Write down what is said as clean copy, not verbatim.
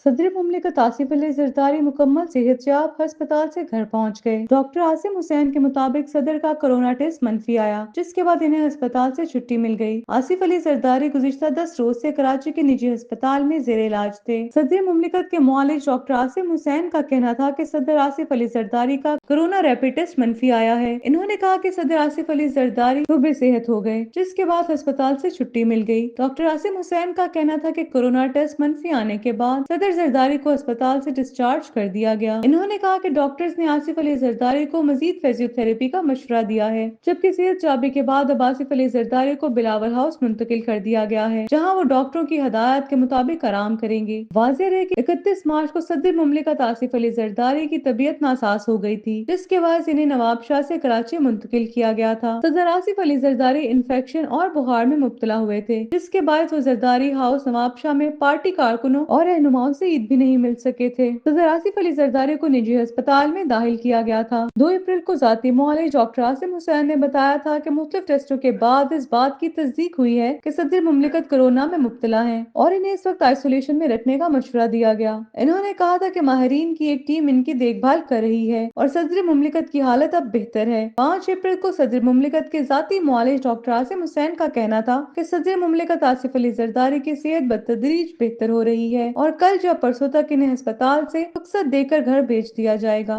सदर मुमलिकत आसिफ अली जरदारी मुकम्मल सेहतयाब अस्पताल से घर पहुंच गए। डॉक्टर आसिम हुसैन के मुताबिक सदर का कोरोना टेस्ट मंफी आया, जिसके बाद इन्हें अस्पताल से छुट्टी मिल गई। आसिफ अली जरदारी गुज़िश्ता 10 रोज से कराची के निजी अस्पताल में जेर इलाज थे। सदर मुमलिकत के मुआलिज डॉक्टर आसिम हुसैन का कहना था कि सदर आसिफ अली जरदारी का कोरोना रैपिड टेस्ट मंफी आया है। इन्होंने कहा कि सदर आसिफ अली जरदारी सुबह सेहत हो गए, जिसके बाद अस्पताल से छुट्टी मिल गई। डॉक्टर आसिम हुसैन का कहना था कि कोरोना टेस्ट मंफी आने के बाद सदर जरदारी को अस्पताल से डिस्चार्ज कर दिया गया। इन्होंने कहा कि डॉक्टर्स ने आसिफ अली जरदारी को मजीद फिजियोथेरेपी का मशवरा दिया है, जबकि सेहत याबी के बाद अब आसिफ अली जरदारी को बिलावल हाउस मुंतकिल कर दिया गया है, जहां वो डॉक्टरों की हदायत के मुताबिक आराम करेंगे। वाज़ेह रहे कि 31 मार्च को सदर मुमलिकत आसिफ अली जरदारी की तबीयत नासाज हो गई थी, जिसके बाद इन्हें नवाबशाह से कराची मुंतकिल किया गया था। सदर आसिफ अली जरदारी इन्फेक्शन और बुखार में मुब्तला हुए थे, जिसके बाद वो जरदारी हाउस नवाबशाह में पार्टी कारकुनों और रहनुमाओं से ईद भी नहीं मिल सके थे। सदर आसिफ अली जरदारी को निजी अस्पताल में दाखिल किया गया था। 2 अप्रैल को जाती मुआलिज डॉक्टर आसिम हुसैन ने बताया था कि मुख्तलिफ टेस्टों के बाद इस बात की तस्दीक हुई है कि सदर मुमलिकत कोरोना में मुब्तला है और इन्हें इस वक्त आइसोलेशन में रखने का मशवरा दिया गया। इन्होंने कहा था कि माहिरीन की एक टीम इनकी देखभाल कर रही है और सदर मुमलिकत की हालत अब बेहतर है। 5 अप्रैल को सदर मुमलिकत के जाती मुआलिज डॉक्टर आसिम हुसैन का कहना था कि सदर मुमलिकत आसिफ अली जरदारी की सेहत बतदरीज बेहतर हो रही है और कल या परसों तक इन्हें अस्पताल से रुखसत देकर घर भेज दिया जाएगा।